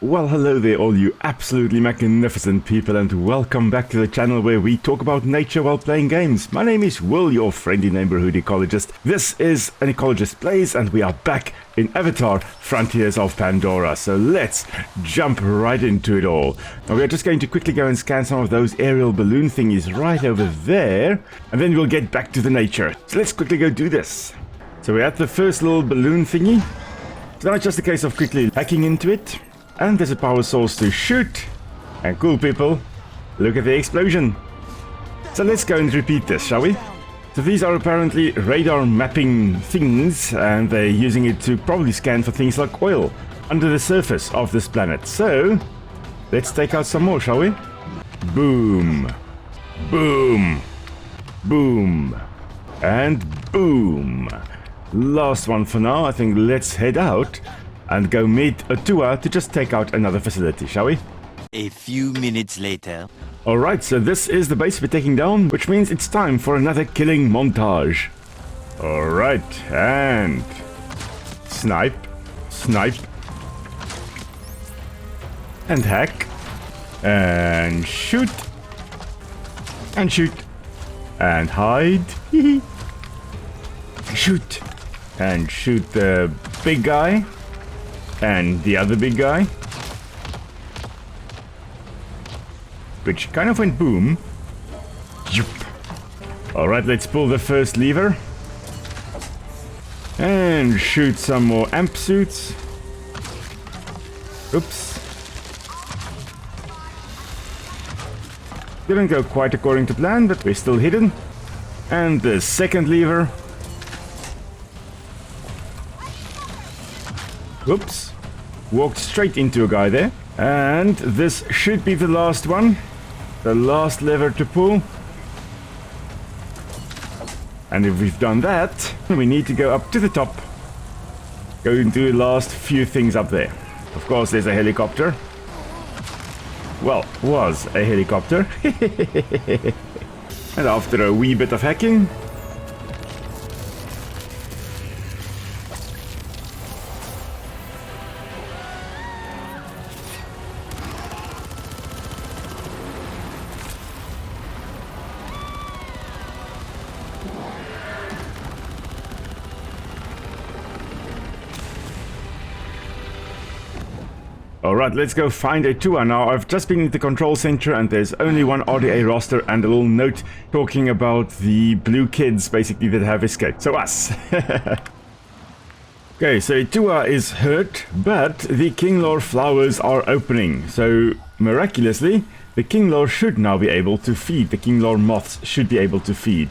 Well, hello there all you absolutely magnificent people, and welcome back to the channel where we talk about nature while playing games. My name is Will, your friendly neighborhood ecologist. This is An Ecologist Plays, and we are back in Avatar, Frontiers of Pandora. So let's jump right into it all. Now we are just going to quickly go and scan some of those aerial balloon thingies right over there, and then we'll get back to the nature. So let's quickly go do this. So we're at the first little balloon thingy. So now it's just a case of quickly hacking into it. And there's a power source to shoot. And cool people, look at the explosion. So let's go and repeat this, shall we? So these are apparently radar mapping things, and they're using it to probably scan for things like oil under the surface of this planet. So let's take out some more, shall we? Boom. Boom. Boom. And boom. Last one for now. I think let's head out and go meet a tour to just take out another facility, shall we? A few minutes later. Alright, so this is the base we're taking down, which means it's time for another killing montage. Alright, and snipe, snipe, and hack, and shoot, and shoot, and hide, shoot, and shoot the big guy. And the other big guy, which kind of went boom. Alright, let's pull the first lever. And shoot some more amp suits. Oops. Didn't go quite according to plan, but we're still hidden. And the second lever. Whoops. Walked straight into a guy there. And this should be the last one. The last lever to pull. And if we've done that, we need to go up to the top. Go and do the last few things up there. Of course, there's a helicopter. Well, was a helicopter. And after a wee bit of hacking, alright, let's go find a tour now. I've just been in the control center and there's only one RDA roster and a little note talking about the blue kids basically that have escaped. So us. Okay, so Tua is hurt, but the Kinglore flowers are opening. So miraculously, the Kinglore should now be able to feed. The Kinglore moths should be able to feed.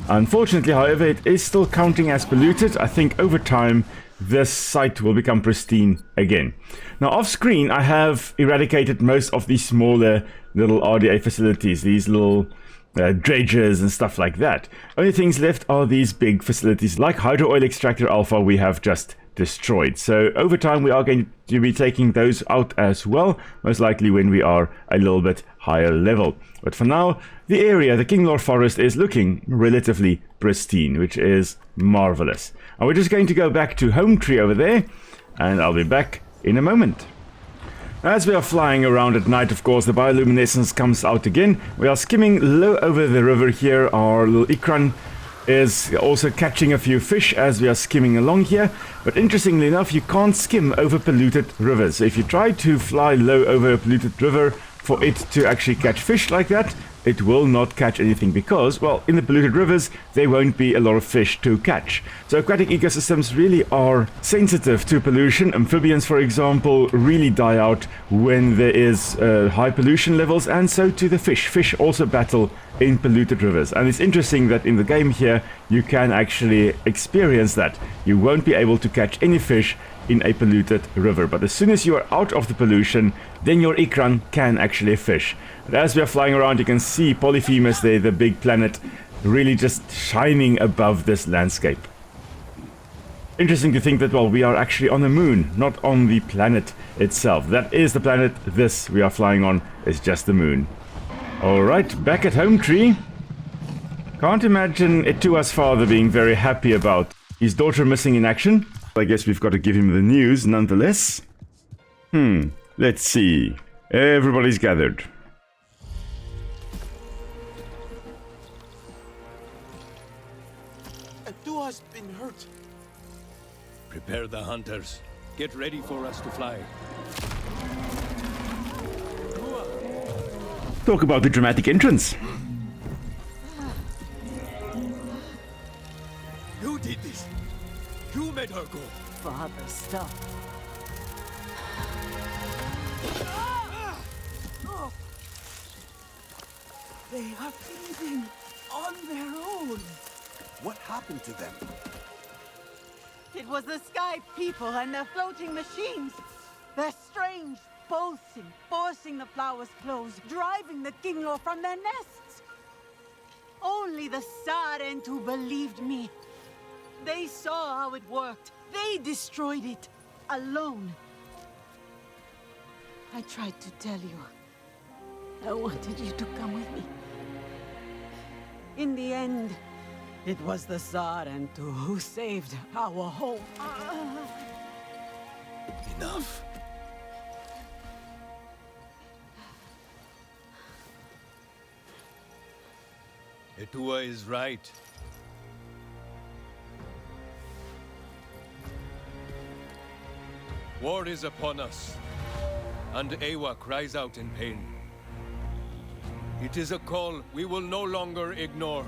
Unfortunately, however, it is still counting as polluted. I think over time this site will become pristine again. Now off screen I have eradicated most of the smaller little RDA facilities, these little dredgers and stuff like that. Only things left are these big facilities like Hydro Oil Extractor Alpha we have just destroyed. So over time we are going to be taking those out as well, most likely when we are a little bit higher level. But for now, the area, the Kinglore Forest, is looking relatively pristine, which is marvelous. And we're just going to go back to Home Tree over there, and I'll be back in a moment. As we are flying around at night, of course, the bioluminescence comes out again. We are skimming low over the river here. Our little Ikran is also catching a few fish as we are skimming along here. But interestingly enough, you can't skim over polluted rivers. So if you try to fly low over a polluted river for it to actually catch fish like that, it will not catch anything because, well, in the polluted rivers, there won't be a lot of fish to catch. So aquatic ecosystems really are sensitive to pollution. Amphibians, for example, really die out when there is high pollution levels, and so do the fish. Fish also battle in polluted rivers. And it's interesting that in the game here, you can actually experience that. You won't be able to catch any fish in a polluted river, but as soon as you are out of the pollution, then your Ikran can actually fish. But as we are flying around, you can see Polyphemus there, the big planet, really just shining above this landscape. Interesting to think that, well, we are actually on the moon, not on the planet itself. That is the planet. This we are flying on is just the moon. Alright, back at Home Tree. Can't imagine Etua's father being very happy about his daughter missing in action. I guess we've got to give him the news nonetheless. Let's see. Everybody's gathered. Dua's been hurt. Prepare the hunters. Get ready for us to fly. Talk about the dramatic entrance. You did this. You made her go. Father, stop. They are feeding on their own. What happened to them? It was the sky people and their floating machines. Their strange pulsing, forcing the flowers close, driving the Kinglor from their nests. Only the Sarentu believed me. They saw how it worked. They destroyed it, alone. I tried to tell you. I wanted you to come with me. In the end, it was the Sarentu who saved our home. Enough. Etua is right. War is upon us, and Ewa cries out in pain. It is a call we will no longer ignore.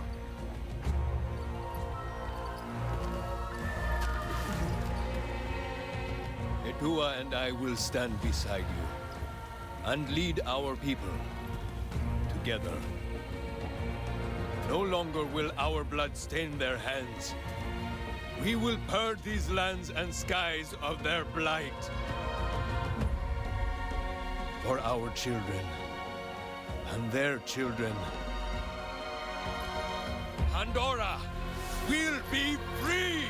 Etua and I will stand beside you and lead our people together. No longer will our blood stain their hands. We will purge these lands and skies of their blight. For our children and their children. Pandora will be free!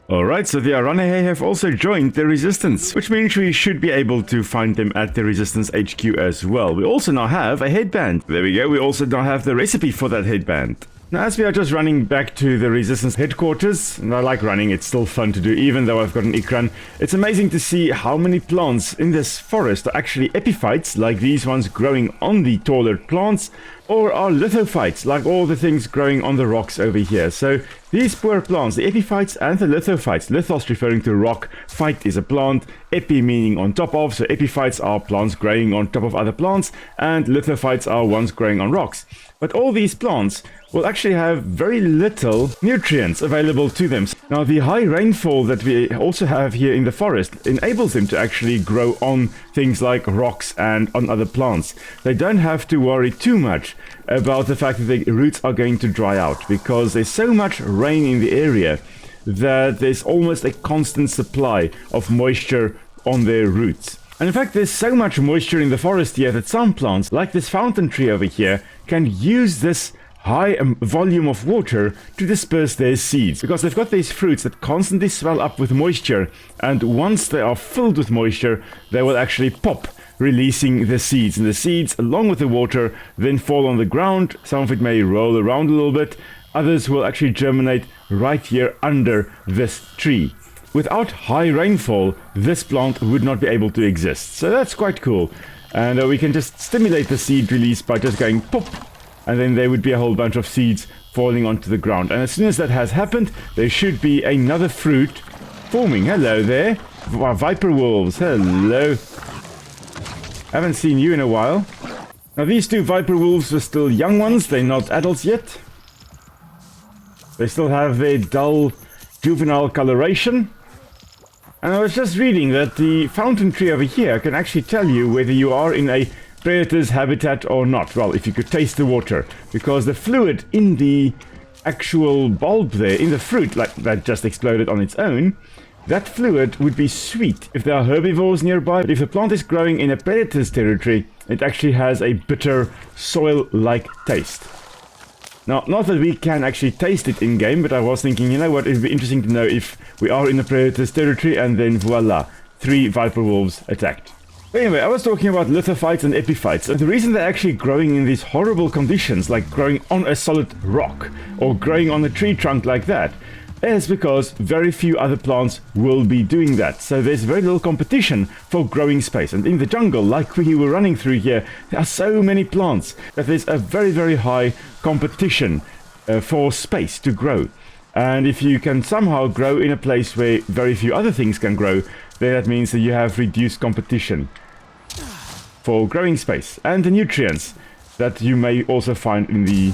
Alright, so the Aranehe have also joined the Resistance, which means we should be able to find them at the Resistance HQ as well. We also now have a headband. There we go, we also now have the recipe for that headband. Now, as we are just running back to the Resistance headquarters, and I like running, it's still fun to do, even though I've got an Ikran, it's amazing to see how many plants in this forest are actually epiphytes, like these ones growing on the taller plants, or are lithophytes, like all the things growing on the rocks over here. So these poor plants, the epiphytes and the lithophytes, lithos referring to rock, phyte is a plant, epi meaning on top of, so epiphytes are plants growing on top of other plants, and lithophytes are ones growing on rocks. But all these plants will actually have very little nutrients available to them. Now, the high rainfall that we also have here in the forest enables them to actually grow on things like rocks and on other plants. They don't have to worry too much about the fact that the roots are going to dry out, because there's so much rain in the area that there's almost a constant supply of moisture on their roots. And in fact, there's so much moisture in the forest here that some plants, like this fountain tree over here, can use this high volume of water to disperse their seeds, because they've got these fruits that constantly swell up with moisture, and once they are filled with moisture, they will actually pop, releasing the seeds. And the seeds, along with the water, then fall on the ground. Some of it may roll around a little bit, others will actually germinate right here under this tree. Without high rainfall, this plant would not be able to exist. So that's quite cool. And we can just stimulate the seed release by just going pop, and then there would be a whole bunch of seeds falling onto the ground. And as soon as that has happened, there should be another fruit forming. Hello there. Viper wolves. Hello. Haven't seen you in a while. Now, these two viper wolves are still young ones. They're not adults yet. They still have their dull juvenile coloration. And I was just reading that the fountain tree over here can actually tell you whether you are in a predator's habitat or not. Well, if you could taste the water, because the fluid in the actual bulb there, in the fruit, like that just exploded on its own, that fluid would be sweet if there are herbivores nearby. But if the plant is growing in a predator's territory, it actually has a bitter, soil-like taste. Now, not that we can actually taste it in-game, but I was thinking, you know what, it would be interesting to know if we are in the predator's territory, and then voila, 3 viper wolves attacked. But anyway, I was talking about lithophytes and epiphytes, and the reason they're actually growing in these horrible conditions, like growing on a solid rock, or growing on a tree trunk like that, is because very few other plants will be doing that. So there's very little competition for growing space. And in the jungle, like we were running through here, there are so many plants that there's a very, very high competition for space to grow. And if you can somehow grow in a place where very few other things can grow, then that means that you have reduced competition for growing space and the nutrients that you may also find in the,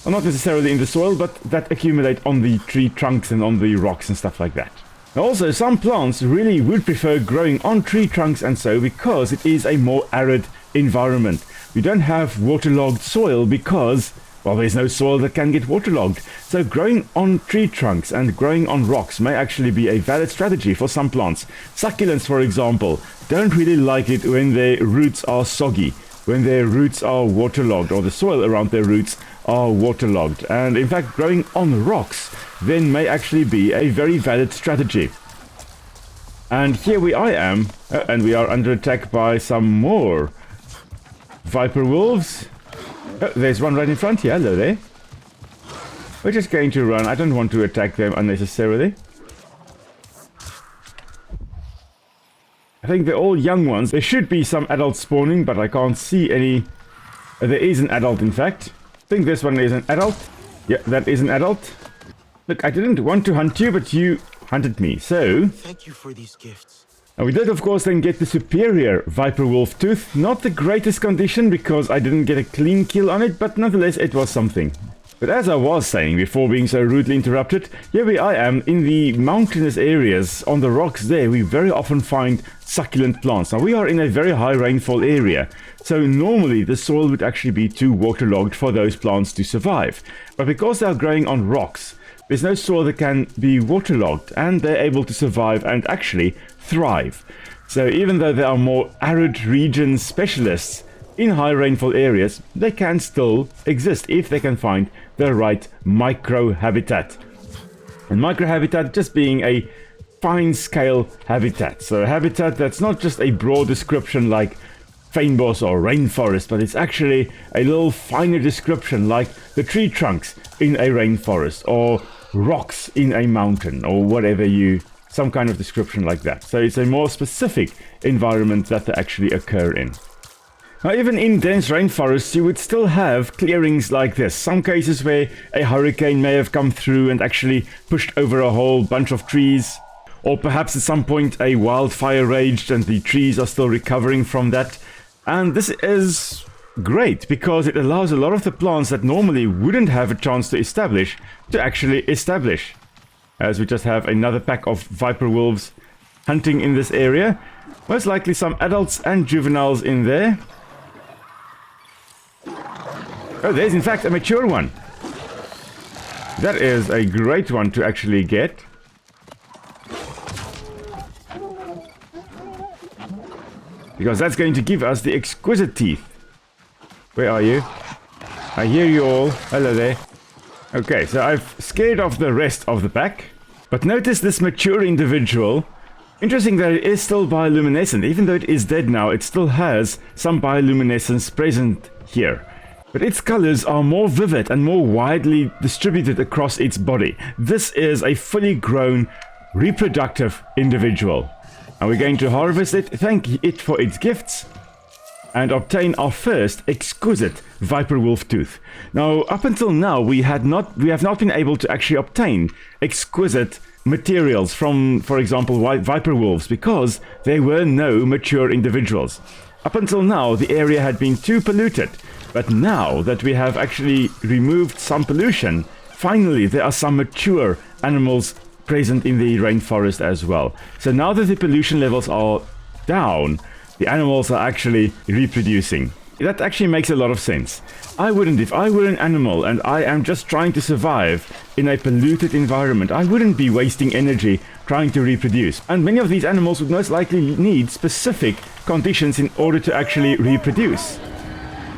well, not necessarily in the soil, but that accumulate on the tree trunks and on the rocks and stuff like that. Also, some plants really would prefer growing on tree trunks and so, because it is a more arid environment. We don't have waterlogged soil because, well, there's no soil that can get waterlogged. So growing on tree trunks and growing on rocks may actually be a valid strategy for some plants. Succulents, for example, don't really like it when their roots are soggy, when their roots are waterlogged, or the soil around their roots are waterlogged. And in fact, growing on rocks then may actually be a very valid strategy. And here I am, and we are under attack by some more viper wolves. Oh, there's one right in front here. Hello there. We're just going to run. I don't want to attack them unnecessarily. I think they're all young ones. There should be some adults spawning, but I can't see any. There is an adult, in fact. I think this one is an adult. Yeah, that is an adult. Look, I didn't want to hunt you, but you hunted me, so... Thank you for these gifts. And we did, of course, then get the superior viper wolf tooth. Not the greatest condition, because I didn't get a clean kill on it, but nonetheless, it was something. But as I was saying before being so rudely interrupted, here I am in the mountainous areas. On the rocks there, we very often find succulent plants. Now, we are in a very high rainfall area, so normally the soil would actually be too waterlogged for those plants to survive. But because they are growing on rocks, there's no soil that can be waterlogged, and they're able to survive and actually thrive. So even though there are more arid region specialists in high rainfall areas, they can still exist if they can find the right micro-habitat. And micro-habitat just being a fine-scale habitat. So a habitat that's not just a broad description like fynbos or rainforest, but it's actually a little finer description like the tree trunks in a rainforest or rocks in a mountain or whatever some kind of description like that. So it's a more specific environment that they actually occur in. Now, even in dense rainforests, you would still have clearings like this. Some cases where a hurricane may have come through and actually pushed over a whole bunch of trees. Or perhaps at some point a wildfire raged and the trees are still recovering from that. And this is great because it allows a lot of the plants that normally wouldn't have a chance to establish to actually establish. As we just have another pack of viper wolves hunting in this area. Most likely some adults and juveniles in there. Oh, there's in fact a mature one. That is a great one to actually get. Because that's going to give us the exquisite teeth. Where are you? I hear you all. Hello there. Okay, so I've scared off the rest of the pack. But notice this mature individual. Interesting that it is still bioluminescent. Even though it is dead now, it still has some bioluminescence present here. But its colors are more vivid and more widely distributed across its body. This is a fully grown, reproductive individual. And we're going to harvest it, thank it for its gifts, and obtain our first exquisite viper wolf tooth. Now, up until now, we have not been able to actually obtain exquisite materials from, for example, viper wolves, because there were no mature individuals. Up until now, the area had been too polluted. But now that we have actually removed some pollution, finally there are some mature animals present in the rainforest as well. So now that the pollution levels are down, the animals are actually reproducing. That actually makes a lot of sense. If I were an animal and I am just trying to survive in a polluted environment, I wouldn't be wasting energy trying to reproduce. And many of these animals would most likely need specific conditions in order to actually reproduce.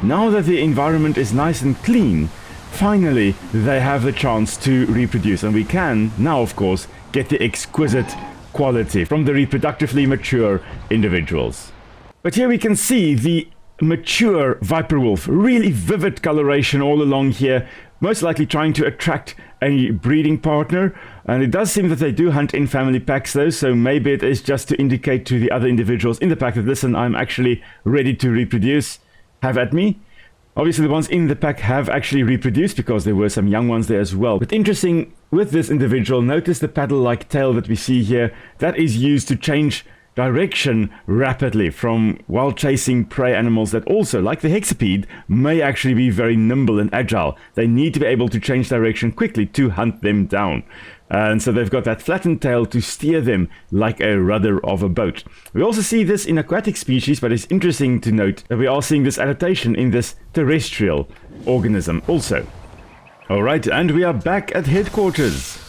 Now that the environment is nice and clean, finally they have the chance to reproduce, and we can now, of course, get the exquisite quality from the reproductively mature individuals. But here we can see the mature viper wolf, really vivid coloration all along here, most likely trying to attract a breeding partner. And it does seem that they do hunt in family packs though, so maybe it is just to indicate to the other individuals in the pack that, listen, I'm actually ready to reproduce, have at me. Obviously the ones in the pack have actually reproduced because there were some young ones there as well. But interesting with this individual, notice the paddle-like tail that we see here. That is used to change direction rapidly from while chasing prey animals that also, like the hexapede, may actually be very nimble and agile. They need to be able to change direction quickly to hunt them down. And so they've got that flattened tail to steer them like a rudder of a boat. We also see this in aquatic species, but it's interesting to note that we are seeing this adaptation in this terrestrial organism also. Alright, and we are back at headquarters.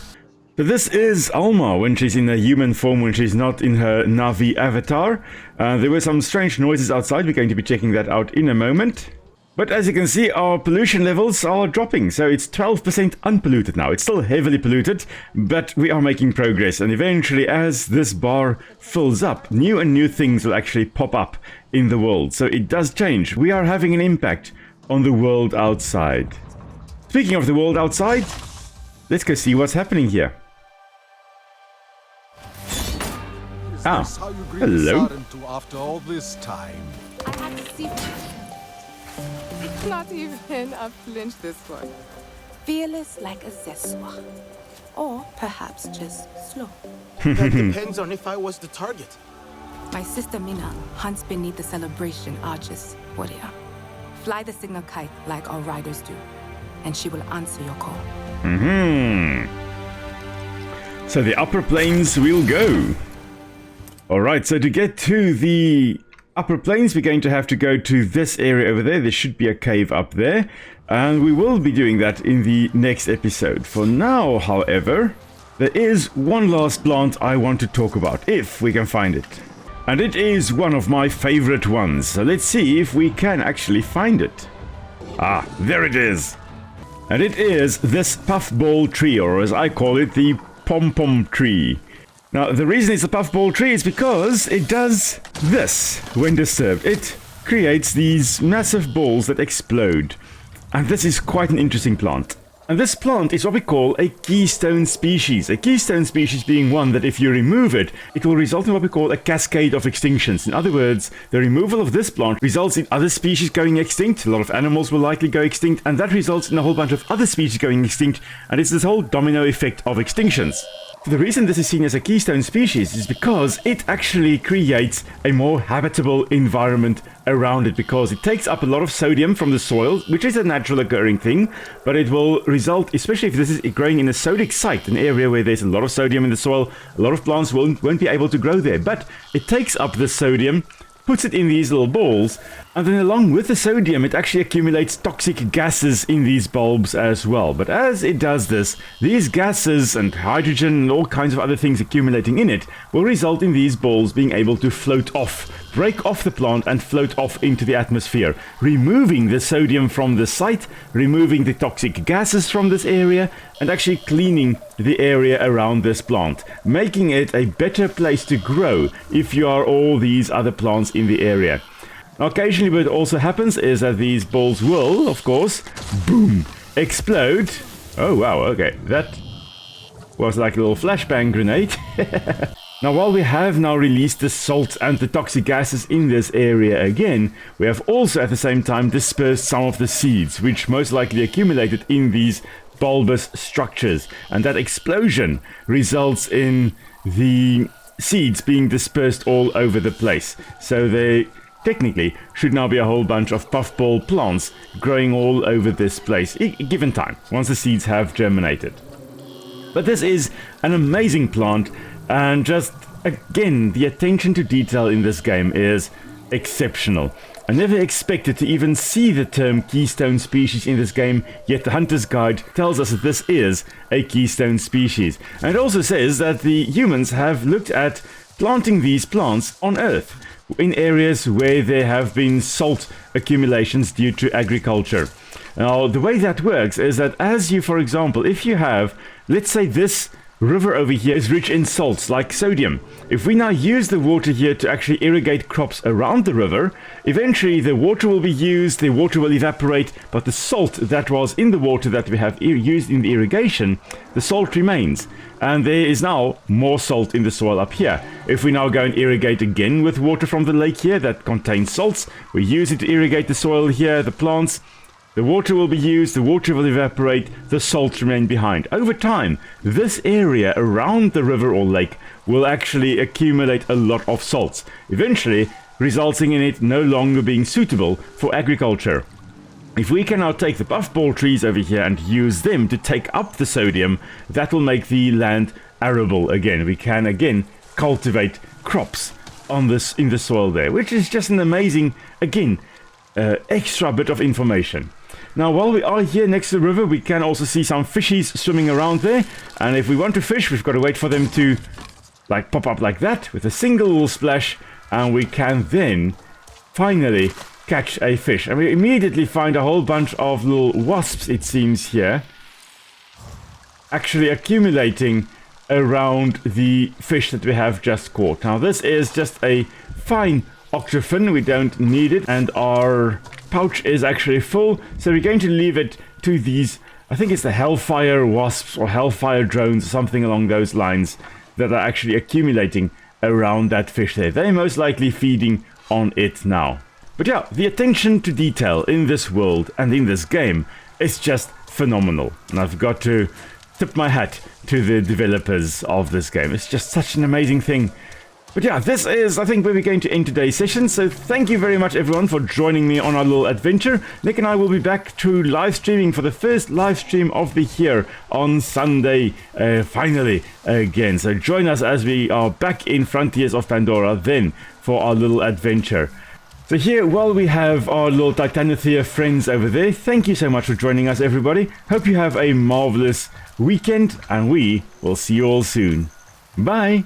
So this is Alma when she's in a human form, when she's not in her Navi avatar. There were some strange noises outside. We're going to be checking that out in a moment. But as you can see, our pollution levels are dropping. So it's 12% unpolluted now. It's still heavily polluted, but we are making progress. And eventually, as this bar fills up, new and new things will actually pop up in the world. So it does change. We are having an impact on the world outside. Speaking of the world outside, let's go see what's happening here. Ah, hello. After all this time. I had to see. Not even a flinch this one. Fearless like a Zeswa. Or perhaps just slow. That depends on if I was the target. My sister Mina hunts beneath the celebration arches, warrior. Fly the signal kite like our riders do, and she will answer your call. So the upper plains will go. Alright, so to get to the upper plains, we're going to have to go to this area over there. There should be a cave up there. And we will be doing that in the next episode. For now, however, there is one last plant I want to talk about, if we can find it. And it is one of my favorite ones. So let's see if we can actually find it. Ah, there it is. And it is this puffball tree, or as I call it, the pom-pom tree. Now, the reason it's a puffball tree is because it does this when disturbed. It creates these massive balls that explode. And this is quite an interesting plant. And this plant is what we call a keystone species. A keystone species being one that if you remove it, it will result in what we call a cascade of extinctions. In other words, the removal of this plant results in other species going extinct. A lot of animals will likely go extinct, and that results in a whole bunch of other species going extinct. And it's this whole domino effect of extinctions. The reason this is seen as a keystone species is because it actually creates a more habitable environment around it, because it takes up a lot of sodium from the soil, which is a natural occurring thing, but it will result, especially if this is growing in a sodic site, an area where there's a lot of sodium in the soil, a lot of plants won't be able to grow there, but it takes up the sodium, puts it in these little balls, and then along with the sodium it actually accumulates toxic gases in these bulbs as well. But as it does this, these gases and hydrogen and all kinds of other things accumulating in it will result in these balls being able to float off, break off the plant and float off into the atmosphere, removing the sodium from the site, removing the toxic gases from this area, and actually cleaning the area around this plant, making it a better place to grow if you are all these other plants in the area. Now, occasionally what also happens is that these balls will, of course, boom, explode. Oh wow, okay, that was like a little flashbang grenade. Now, while we have now released the salt and the toxic gases in this area again, we have also at the same time dispersed some of the seeds, which most likely accumulated in these bulbous structures, and that explosion results in the seeds being dispersed all over the place. So there technically should now be a whole bunch of puffball plants growing all over this place, given time, once the seeds have germinated. But this is an amazing plant, and just again, the attention to detail in this game is exceptional. I never expected to even see the term keystone species in this game, yet the Hunter's Guide tells us that this is a keystone species. And it also says that the humans have looked at planting these plants on Earth, in areas where there have been salt accumulations due to agriculture. Now, the way that works is that as you, for example, if you have, let's say this river over here is rich in salts like sodium. If we now use the water here to actually irrigate crops around the river, eventually the water will be used, the water will evaporate, but the salt that was in the water that we have used in the irrigation, the salt remains. And there is now more salt in the soil up here. If we now go and irrigate again with water from the lake here that contains salts, we use it to irrigate the soil here, the plants, the water will be used, the water will evaporate, the salts remain behind. Over time, this area around the river or lake will actually accumulate a lot of salts, eventually resulting in it no longer being suitable for agriculture. If we can now take the puffball trees over here and use them to take up the sodium, that will make the land arable again. We can again cultivate crops on this in the soil there, which is just an amazing, again, extra bit of information. Now, while we are here next to the river, we can also see some fishies swimming around there. And if we want to fish, we've got to wait for them to like pop up like that with a single little splash. And we can then finally catch a fish. And we immediately find a whole bunch of little wasps, it seems here, actually accumulating around the fish that we have just caught. Now, this is just a fine octafin. We don't need it. And our pouch is actually full, so we're going to leave it to these, I think it's the hellfire wasps or hellfire drones or something along those lines that are actually accumulating around that fish there. They're most likely feeding on it now. But yeah, the attention to detail in this world and in this game is just phenomenal, and I've got to tip my hat to the developers of this game. It's just such an amazing thing. But yeah, this is, I think, where we're going to end today's session. So thank you very much, everyone, for joining me on our little adventure. Nick and I will be back to live streaming for the first live stream of the year on Sunday, finally, again. So join us as we are back in Frontiers of Pandora then for our little adventure. So here, while we have our little Titanothea friends over there, thank you so much for joining us, everybody. Hope you have a marvelous weekend, and we will see you all soon. Bye!